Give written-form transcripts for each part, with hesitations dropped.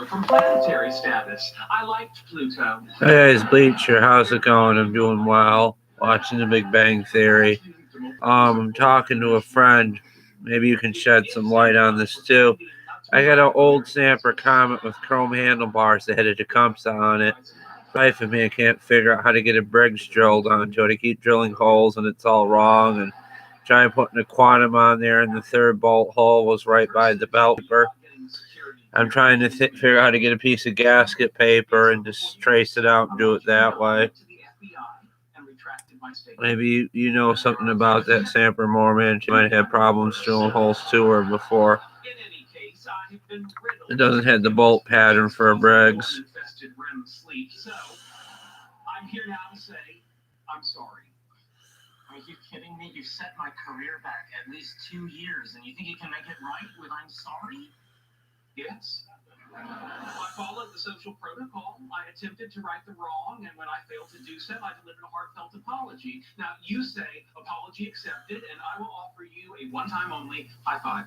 from planetary status. I liked Pluto. Hey guys, Bleach here. How's it going? I'm doing well. Watching The Big Bang Theory. I'm talking to a friend. Maybe you can shed some light on this too. I got an old Snapper Comet with chrome handlebars that had a Tecumseh on it. Life of me, I can't figure out how to get a Briggs drilled onto it. I keep drilling holes and it's all wrong, and trying putting a quantum on there, and the third bolt hole was right by the belt paper. I'm trying to figure out how to get a piece of gasket paper and just trace it out and do it that way. Maybe you know something about that Snapper Moorman. She might have problems drilling holes to her before. It doesn't have the bolt pattern for a Briggs. I'm here now to say I'm sorry. Are you kidding me? You've set my career back at least 2 years, and you think you can make it right with I'm sorry? Yes. I followed the social protocol. I attempted to right the wrong, and when I failed to do so, I delivered a heartfelt apology. Now, you say apology accepted, and I will offer you a one-time only high five.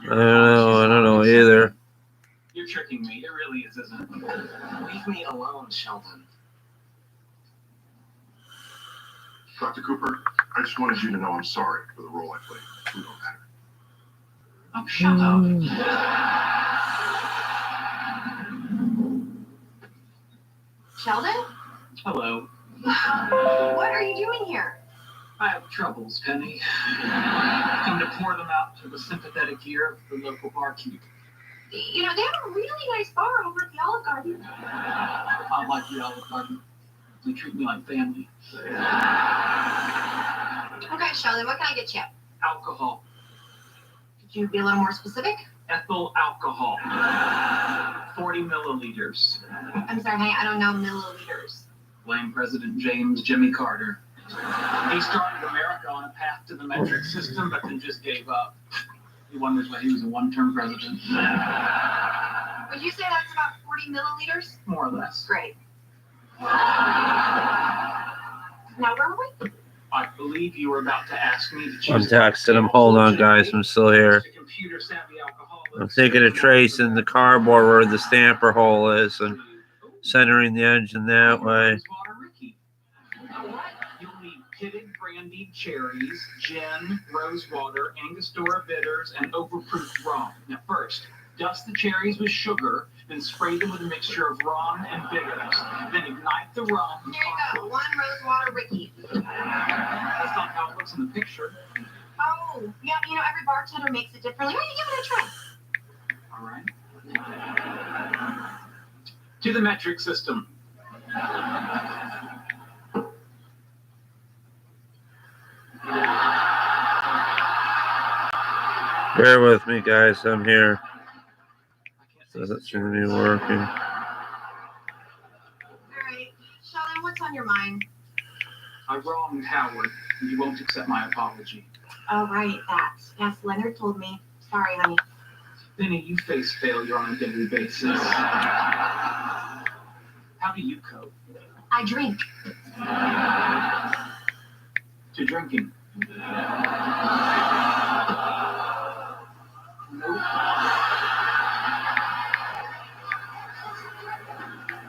I don't know either. You're tricking me. It really is, isn't it? Leave me alone, Sheldon. Dr. Cooper, I just wanted you to know I'm sorry for the role I played. We don't matter. Oh, shut up. Sheldon? Hello. What are you doing here? I have troubles, Penny. Come to pour them out to the sympathetic ear of the local barkeep. You know, they have a really nice bar over at the Olive Garden. I like the Olive Garden. They treat me like family. Okay, Sheldon, what can I get you? Alcohol. Could you be a little more specific? Ethyl alcohol. 40 milliliters. I'm sorry, honey, I don't know milliliters. Blame President James Jimmy Carter. He started America on a path to the metric system, but then just gave up. He wonders why he was a one-term president. Would you say that's about 40 milliliters? More or less. Great. Now, where are we? I believe you were about to ask me to choose. I'm texting him. Hold on, guys. I'm still here. I'm thinking of tracing the cardboard where the stamper hole is and centering the engine that way. You'll need pitted brandied cherries, gin, rose water, Angostura bitters, and overproof rum. Now, first, dust the cherries with sugar, then spray them with a mixture of rum and bitters. Then ignite the rum. Here you go. 1 rose water Ricky. That's not how it looks in the picture. Oh, yeah, you know, every bartender makes it differently. Why don't you give it a try? All right. To the metric system. Bear with me, guys. I'm here. Doesn't seem to be working. All right. Sheldon, what's on your mind? I wronged Howard, and you won't accept my apology. Oh, right, that. Yes, Leonard told me. Sorry, honey. Benny, you face failure on a daily basis. How do you cope? I drink. To drinking. Nope.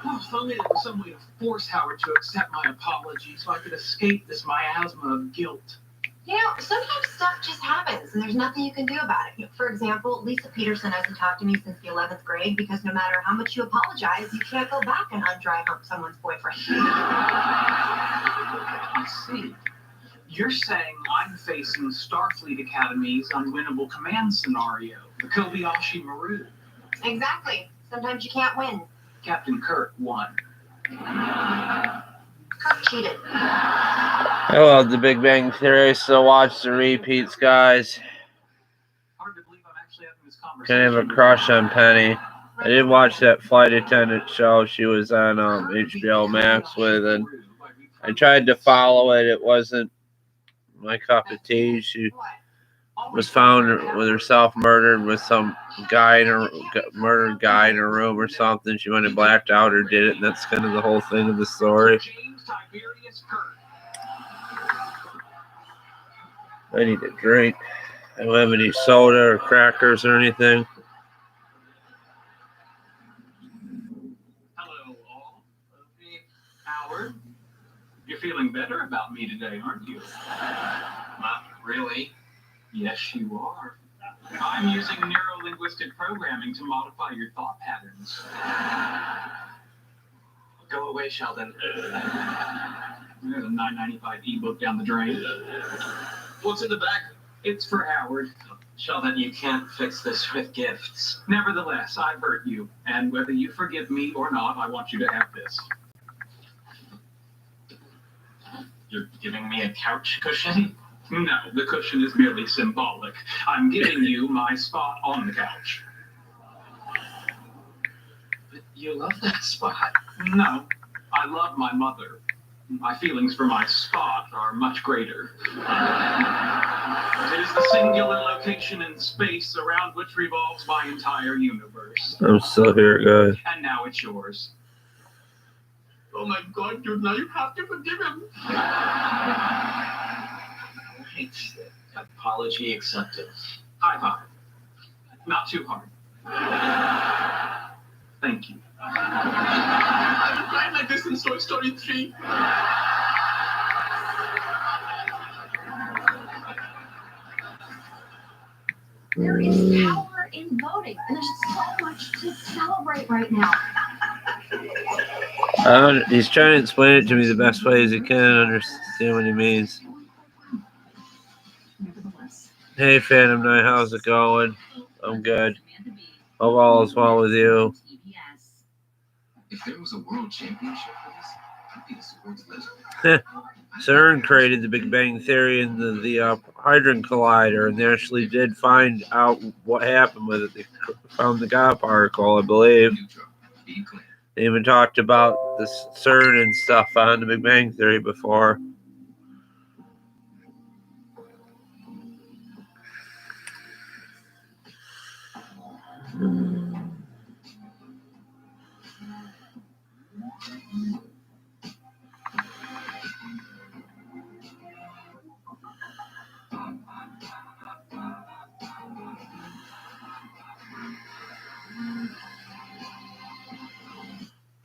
Oh, if only there was some way to force Howard to accept my apology so I could escape this miasma of guilt. You know, sometimes stuff just happens and there's nothing you can do about it. For example, Lisa Peterson hasn't talked to me since the 11th grade because no matter how much you apologize, you can't go back and undry hump someone's boyfriend. I see. You're saying I'm facing Starfleet Academy's unwinnable command scenario, the Kobayashi Maru. Exactly. Sometimes you can't win. Captain Kirk won. Kirk cheated. I love The Big Bang Theory. Still watch the repeats, guys. Hard to believe I'm actually having this Kind conversation. of have a crush on Penny. I did watch that flight attendant show she was on HBO Max with, and I tried to follow it. It wasn't my cup of tea. She was found with herself murdered with some guy in her murdered guy in her room or something. She went and blacked out or did it, and that's kind of the whole thing of the story. I need a drink. I don't have any soda or crackers or anything. feeling better about me today, aren't you? Not really. Yes, you are. I'm using neuro-linguistic programming to modify your thought patterns. Go away, Sheldon. There's a $9.95 ebook down the drain. What's in the bag? It's for Howard. Sheldon, you can't fix this with gifts. Nevertheless, I've hurt you, and whether you forgive me or not, I want you to have this. You're giving me a couch cushion? No, the cushion is merely symbolic. I'm giving you my spot on the couch. But you love that spot. No, I love my mother. My feelings for my spot are much greater. It is the singular location in space around which revolves my entire universe. I'm still here, guys. And now it's yours. Oh my God, dude, now you have to forgive him. Right. Apology accepted. High five. Not too hard. Thank you. I've cried like this in Toy Story 3. There is power in voting, and there's so much to celebrate right now. He's trying to explain it to me the best way as he can. Understand what he means. Hey, Phantom Knight, how's it going? I'm good. Hope all is well with you. If there was a world championship for this, I'd be a sports legend. CERN created the Big Bang Theory and the Hadron Collider, and they actually did find out what happened with it. They found the God particle, I believe. They even talked about the CERN and stuff on the Big Bang Theory before.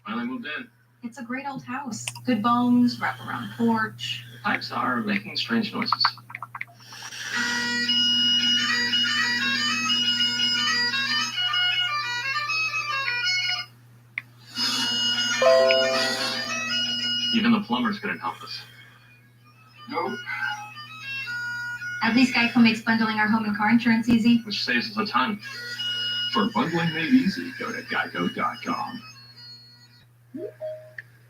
Finally moved in. It's a great old house. Good bones, wraparound porch. Pipes are making strange noises. Even the plumbers couldn't help us. No, At least Geico makes bundling our home and car insurance easy. Which saves us a ton. For bundling made easy, go to geico.com.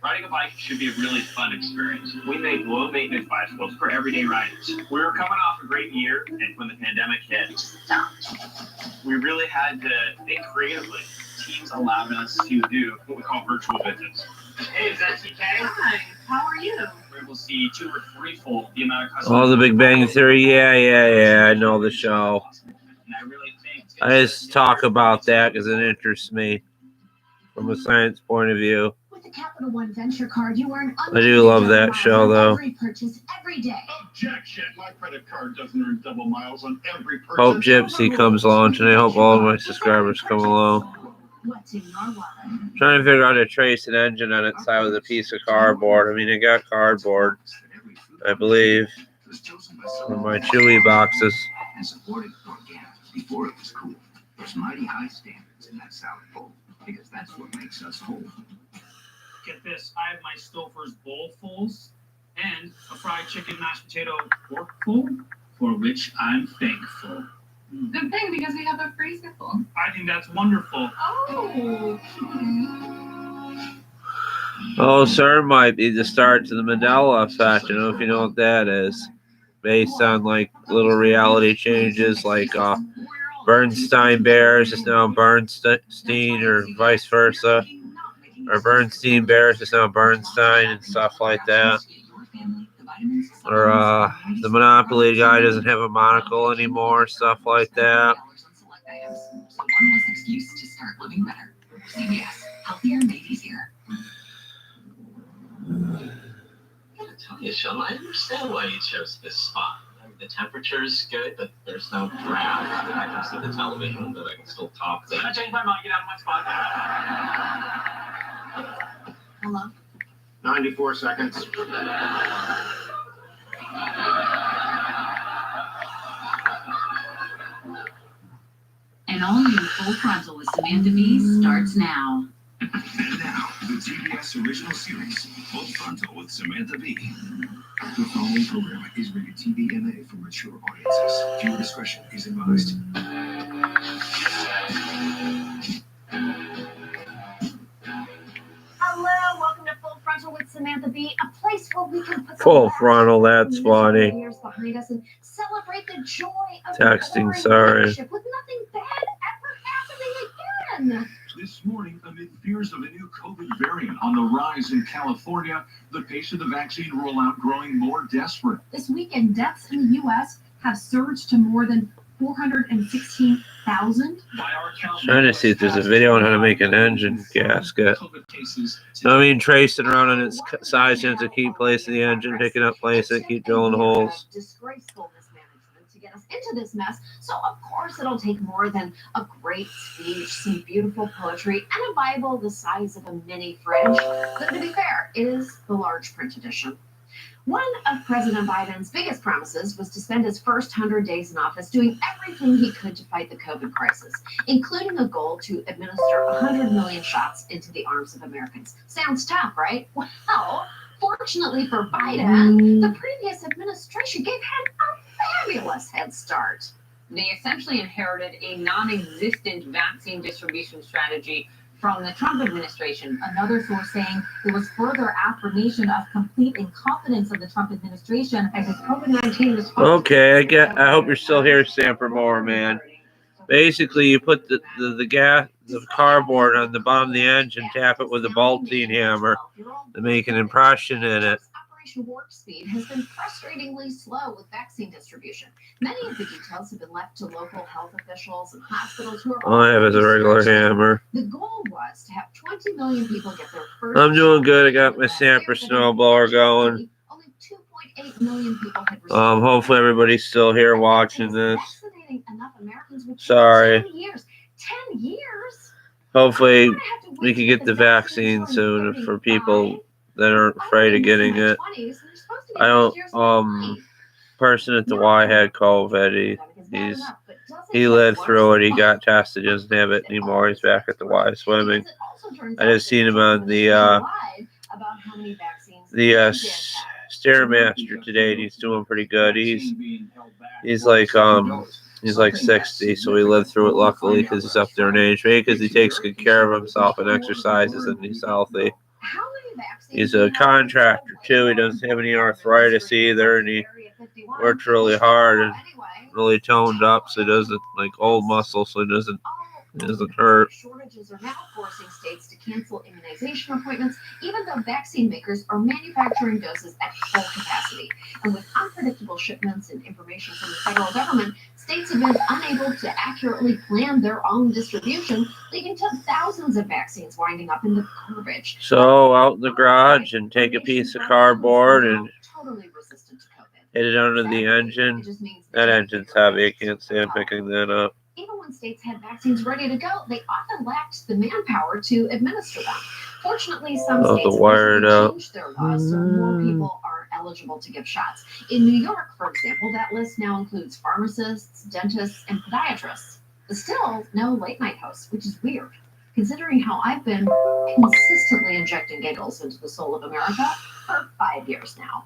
Riding a bike should be a really fun experience. We made low-maintenance bicycles for everyday riders. We were coming off a great year, and when the pandemic hit, we really had to think creatively. Teams allowed us to do what we call virtual visits. Hey, is that TK? Hi, how are you? We're able to see 2 or 3-fold the amount of customers. Oh, the Big Bang Theory. Yeah. I know the show. And I really think I just talk about that because it interests me from a science point of view. With the Capital One Venture Card, you earn I do love that show, though. every purchase every day. objection. My credit card doesn't earn double miles on every purchase. Hope Gypsy comes along today. Hope all of my subscribers come along. What's in your wallet? Trying to figure out how to trace an engine on its side with a piece of cardboard. I mean, it got cardboard, I believe, in my Chewy boxes. And supported organic before it was cool. There's mighty high standards in that salad bowl because that's what makes us whole. Get this, I have my Stouffer's bowlfuls and a fried chicken mashed potato forkful, for which I'm thankful. Good thing because we have a freezer full. I think that's wonderful. Oh. Oh, CERN might be the start to the Mandela effect. I don't know if you know what that is. Based on like little reality changes, like Bernstein Bears is now Bernstein, or vice versa, or Bernstein Bears is now Bernstein, and stuff like that. Or the Monopoly guy doesn't have a monocle anymore, stuff like that. So one less excuse to start living better. CVS, healthier made easier. I gotta tell you, Sheldon, I understand why you chose this spot. I mean, the temperature's good, but there's no draft. I can see the television, but I can still talk. I changed my mind. Get out of my spot. Hello? 94 seconds. An all-new Full Frontal with Samantha Bee starts now. And now, the TBS original series, Full Frontal with Samantha Bee. The following program is rated TVMA for mature audiences. Viewer discretion is advised. Hello, welcome to Full Frontal with Samantha Bee, a place where we can put the Full last frontal, that's miserable funny. years behind us and celebrate the joy of Texting, boring sorry. relationship with nothing bad ever happening again. This morning, amid fears of a new COVID variant on the rise in California, the pace of the vaccine rollout growing more desperate. This weekend, deaths in the U.S. have surged to more than 416,000. Trying to see if there's a video on how to make an engine gasket. I mean, tracing around on its size, you have to keep placing the engine, picking up, placing it, keep drilling holes. Disgraceful mismanagement to get us into this mess. So of course it'll take more than a great speech, some beautiful poetry, and a Bible the size of a mini fridge. Though to be fair, it is the large print edition. One of President Biden's biggest promises was to spend his first 100 days in office doing everything he could to fight the COVID crisis, including a goal to administer 100 million shots into the arms of Americans. Sounds tough, right? Well, fortunately for Biden, the previous administration gave him a fabulous head start. They essentially inherited a non-existent vaccine distribution strategy from the Trump administration. Another source saying there was further affirmation of complete incompetence of the Trump administration as its COVID-19 response. Okay, I hope you're still here, Samper Moore, man. Basically, you put the cardboard on the bottom of the engine, tap it with a bolting hammer to make an impression in it. Operation Warp Speed has been frustratingly slow with vaccine distribution. Many of the details have been left to local health officials and hospitals who are All I have is a regular hammer. The goal was to have 20 million people get their first. I'm doing good. I got my Samper snowblower going. Only 2.8 million people had received. Hopefully everybody's still here watching this. Vaccinating enough Americans would take Sorry. 10 years. 10 years? Hopefully we can get the vaccine soon for people that aren't afraid of getting it. I don't, person at the Y had COVID. He lived through it. He got tested. He doesn't have it anymore. He's back at the Y swimming. I just seen him on the Stairmaster today, and he's doing pretty good. He's like 60, so he lived through it luckily because he's up there in age. Maybe because he takes good care of himself and exercises and he's healthy. He's a contractor too. He doesn't have any arthritis either, and he works really hard and really toned up, so he doesn't like old muscle, so it doesn't hurt. Shortages are now forcing states to cancel immunization appointments, even though vaccine makers are manufacturing doses at full capacity. And with unpredictable shipments and information from the federal government, states have been unable to accurately plan their own distribution, leading to thousands of vaccines winding up in the garbage. So out in the garage and take a piece of cardboard and hit it under the engine. That engine's heavy. I can't stand picking that up. Even when states had vaccines ready to go, they often lacked the manpower to administer them. Fortunately, some states changed their laws so more people are eligible to give shots. In New York, for example, that list now includes pharmacists, dentists, and podiatrists. But still, no late-night hosts, which is weird, considering how I've been consistently injecting giggles into the soul of America for 5 years now.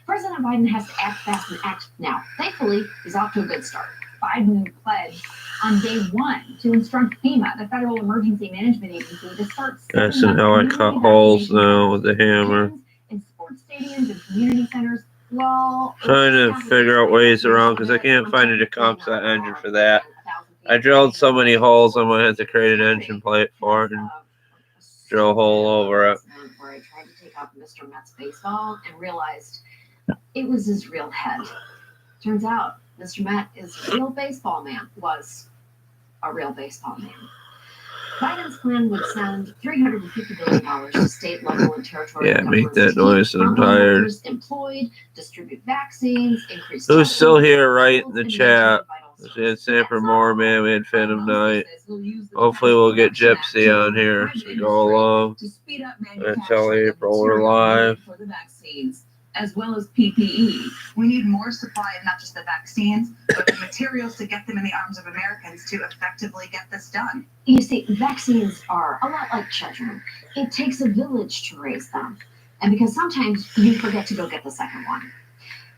President Biden has to act fast and act now. Thankfully, he's off to a good start. Biden pledged on day one to instruct FEMA, the Federal Emergency Management Agency, to start. That's how I cut holes now with the hammer. In sports stadiums and community centers. Well, Trying to figure out ways around because I can't find a decomposite engine for that. I drilled so many holes, I'm gonna have to create an engine plate for it and drill a hole over it. Where I tried to take off Mr. Met's baseball and realized it was his real head. Turns out Mr. Met is a real baseball man, was a real baseball man. Biden's plan would send $350 billion to state, local, and territorial governments. Make that noise and I'm tired. Employed, distribute vaccines, increase. Who's still here? Right in the chat. We had Snapper more, man. We had Phantom Knight. Hopefully we'll get Gypsy on here as we go along. Until April, we're live. For the vaccines, as well as PPE. We need more supply of not just the vaccines, but the materials to get them in the arms of Americans to effectively get this done. You see, vaccines are a lot like children. It takes a village to raise them. And because sometimes you forget to go get the second one.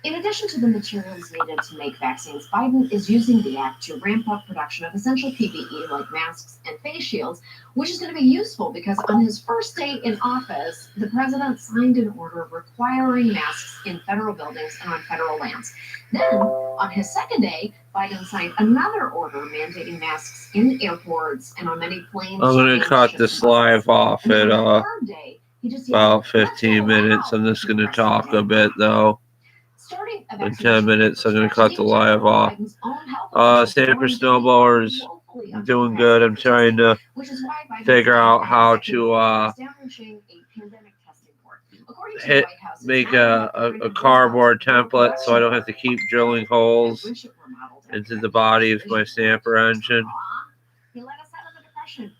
In addition to the materials needed to make vaccines, Biden is using the act to ramp up production of essential PPE like masks and face shields, which is going to be useful because on his first day in office, the president signed an order requiring masks in federal buildings and on federal lands. Then, on his second day, Biden signed another order mandating masks in airports and on many planes. I'm going to cut this live off at about 15 minutes. I'm just going to talk a bit, though. In 10 minutes, I'm going to cut the live off. Snapper Snowblower's doing good. I'm trying to figure out how to make a cardboard template so I don't have to keep drilling holes into the body of my Snapper engine. He let us out of the depression,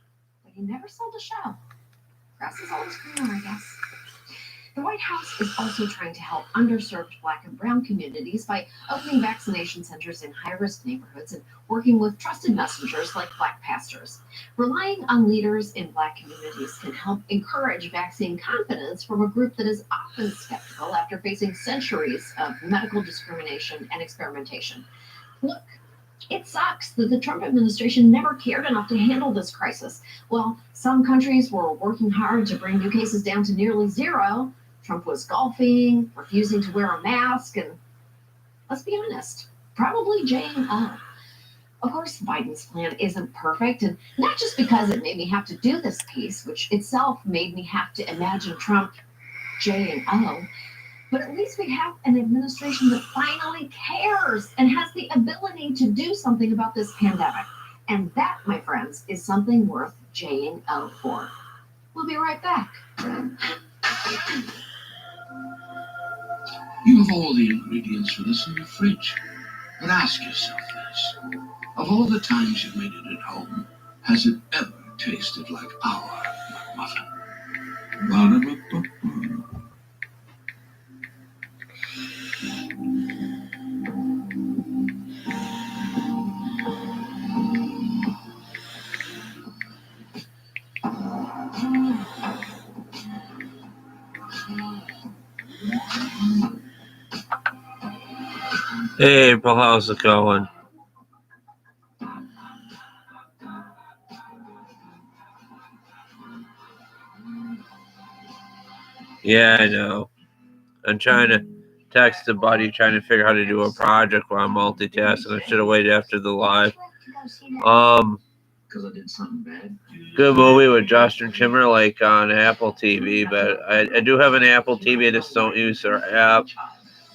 but he never sold a show. Grass is always greener, I guess. The White House is also trying to help underserved Black and Brown communities by opening vaccination centers in high-risk neighborhoods and working with trusted messengers like Black pastors. Relying on leaders in Black communities can help encourage vaccine confidence from a group that is often skeptical after facing centuries of medical discrimination and experimentation. Look, it sucks that the Trump administration never cared enough to handle this crisis. Well, some countries were working hard to bring new cases down to nearly zero. Trump was golfing, refusing to wear a mask, and let's be honest, probably Jane O. Of course, Biden's plan isn't perfect, and not just because it made me have to do this piece, which itself made me have to imagine Trump, J and O, but at least we have an administration that finally cares and has the ability to do something about this pandemic. And that, my friends, is something worth J&O for. We'll be right back. You have all the ingredients for this in your fridge. But ask yourself this. Of all the times you've made it at home, has it ever tasted like our McMuffin? Ba-da-ba-ba-ba. Hey, April, how's it going? Yeah, I know. I'm trying to text a buddy trying to figure out how to do a project while I'm multitasking. I should have waited after the live. Because I did something bad. Good movie with Justin Timberlake on Apple TV, but I do have an Apple TV. I just don't use their app.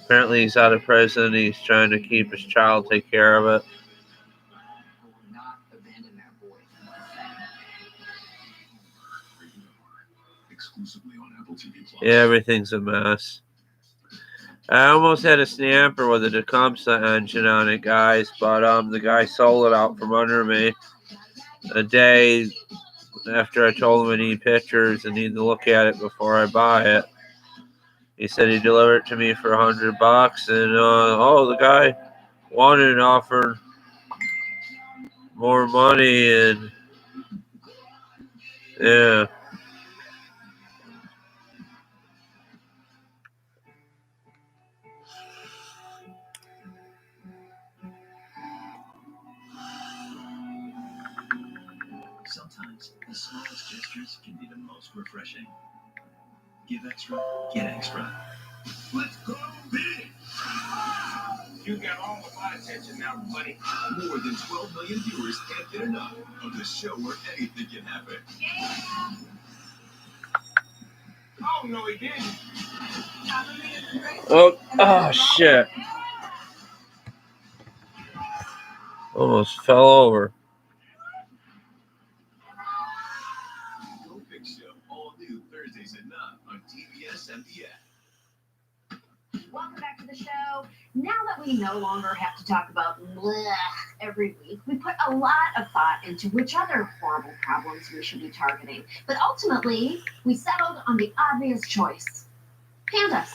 Apparently he's out of prison. He's trying to keep his child, take care of it. Yeah, everything's a mess. I almost had a Snapper with a Tecumseh engine on it, guys, but the guy sold it out from under me a day after I told him I need pictures and need to look at it before I buy it. He said he'd deliver it to me for $100, and the guy wanted and offered more money, and yeah. Sometimes the smallest gestures can be the most refreshing. Give extra, get extra. Let's go big! You got all of my attention now, buddy. More than 12 million viewers can't get enough of the show where anything can happen. Oh, no, he didn't. Oh, shit. Almost fell over. Go Big Show, all new Thursdays at 9 on TBS MDS. Welcome back to the show. Now that we no longer have to talk about bleh every week, we put a lot of thought into which other horrible problems we should be targeting. But ultimately, we settled on the obvious choice: pandas.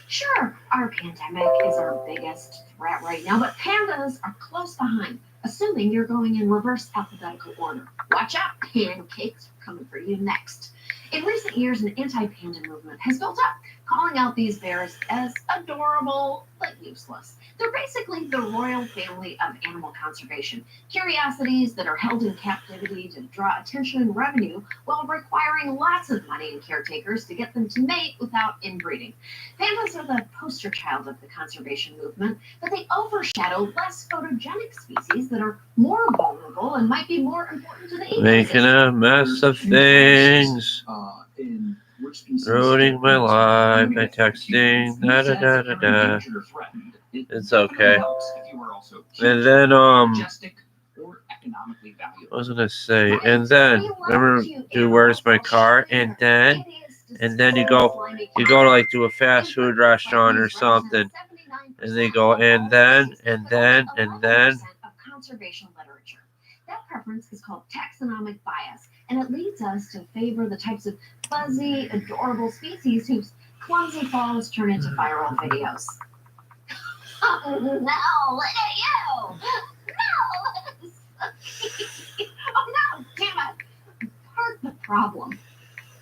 Sure, our pandemic is our biggest threat right now, but pandas are close behind, assuming you're going in reverse alphabetical order. Watch out, pancakes are coming for you next. In recent years, an anti-panda movement has built up, calling out these bears as adorable but useless. They're basically the royal family of animal conservation, curiosities that are held in captivity to draw attention and revenue while requiring lots of money and caretakers to get them to mate without inbreeding. Pandas are the poster child of the conservation movement, but they overshadow less photogenic species that are more vulnerable and might be more important to the ecosystem. Making a mess of things. Ruining my life by texting. Da da da da da. It's okay. And then what was I gonna say? And then remember, do where's my car? And then you go to like to a fast food restaurant or something, and they go and then. Conservation literature. That preference is called taxonomic bias, and it leads us to favor the types of fuzzy, adorable species whose clumsy falls turn into viral videos. Oh no, look at you! No! Oh no, damn it! Part of the problem.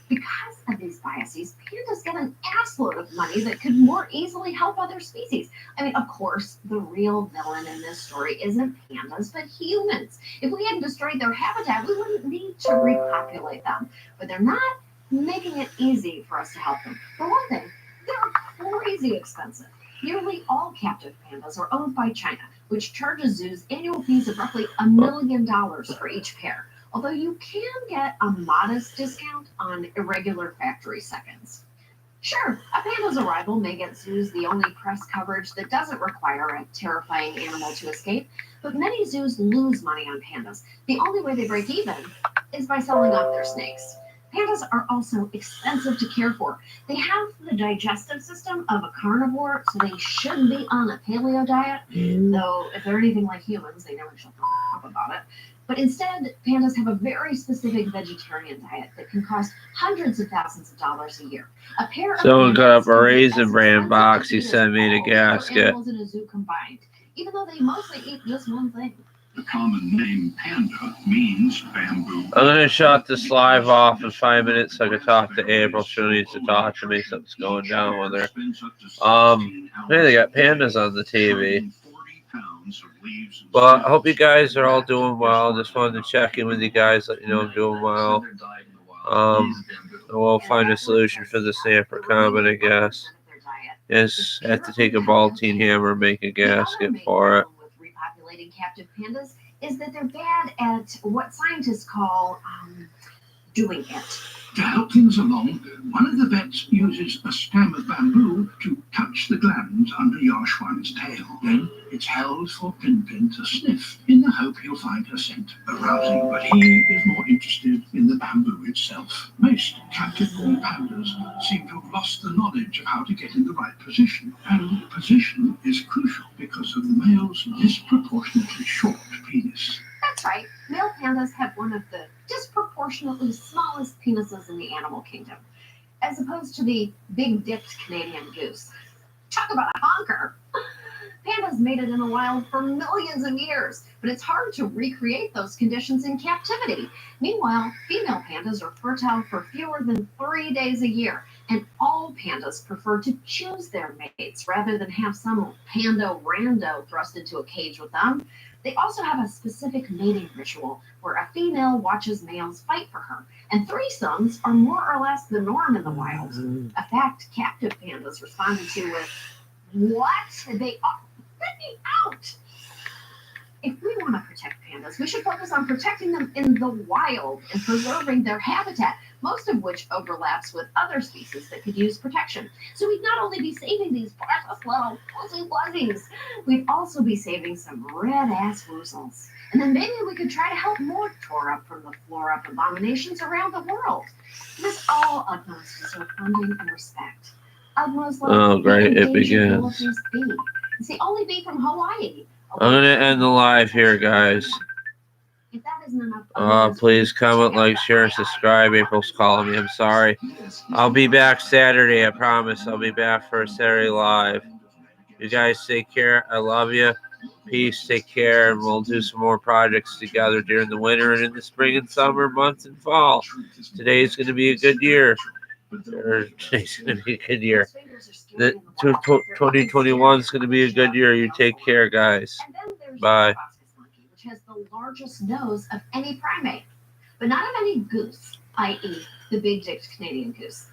Because of these biases, pandas get an assload of money that could more easily help other species. I mean, of course, the real villain in this story isn't pandas, but humans. If we had destroyed their habitat, we wouldn't need to repopulate them. But they're not making it easy for us to help them. For one thing, they're crazy expensive. Nearly all captive pandas are owned by China, which charges zoos annual fees of roughly $1 million for each pair. Although you can get a modest discount on irregular factory seconds. Sure, a panda's arrival may get zoos the only press coverage that doesn't require a terrifying animal to escape, but many zoos lose money on pandas. The only way they break even is by selling off their snakes. Pandas are also expensive to care for. They have the digestive system of a carnivore, so they shouldn't be on a paleo diet, though if they're anything like humans, they never shut up about it. But instead, pandas have a very specific vegetarian diet that can cost hundreds of thousands of dollars a year. A pair of Someone cut up a pandas Raisin Bran box. He sent me to all gasket. animals in a zoo combined, even though they mostly eat just one thing. The common name panda means bamboo. I'm gonna shut this live off in 5 minutes so I can talk to April. She needs to talk to me. Something's going down with her. Hey, they got pandas on the TV. But I hope you guys are all doing well. Just wanted to check in with you guys, let you know I'm doing well. We'll find a solution for the snapper comment, I guess. Yes, I have to take a ball-teen hammer and make a gasket for it. With repopulating captive pandas is that they're bad at what scientists call doing it. To help things along, one of the vets uses a stem of bamboo to touch the glands under Yashwan's tail. Then it's held for Pin-Pin to sniff in the hope he'll find her scent arousing. But he is more interested in the bamboo itself. Most captive pandas seem to have lost the knowledge of how to get in the right position. And position is crucial because of the male's disproportionately short penis. That's right. Male pandas have one of the disproportionately smallest penises in the animal kingdom, as opposed to the big-dipped Canadian goose. Talk about a honker! Pandas mated in the wild for millions of years, but it's hard to recreate those conditions in captivity. Meanwhile, female pandas are fertile for fewer than 3 days a year, and all pandas prefer to choose their mates rather than have some panda rando thrust into a cage with them. They also have a specific mating ritual where a female watches males fight for her, and threesomes are more or less the norm in the wild. A fact captive pandas responded to with, "What? They are? Let me out!" If we want to protect pandas, we should focus on protecting them in the wild and preserving their habitat, most of which overlaps with other species that could use protection. So we'd not only be saving these precious little fuzzy wuzzies, we'd also be saving some red-ass woozles. And then maybe we could try to help more tore up from the flora of abominations around the world. This all utmost deserve funding and respect. Utmost love Oh, great, it endangered begins. abilities be. It's the only bee from Hawaii. I'm gonna end the live here, guys. If that isn't enough, Please comment, like, share, and subscribe. April's calling me. I'm sorry. I'll be back Saturday. I promise. I'll be back for a Saturday live. You guys take care. I love you. Peace. Take care. And we'll do some more projects together during the winter and in the spring and summer months and fall. Today's going to be a good year. Today's going to be a good year. 2021 is going to be a good year. You take care, guys. Bye. Which has the largest nose of any primate, but not of any goose, i.e., the big-dicked Canadian goose.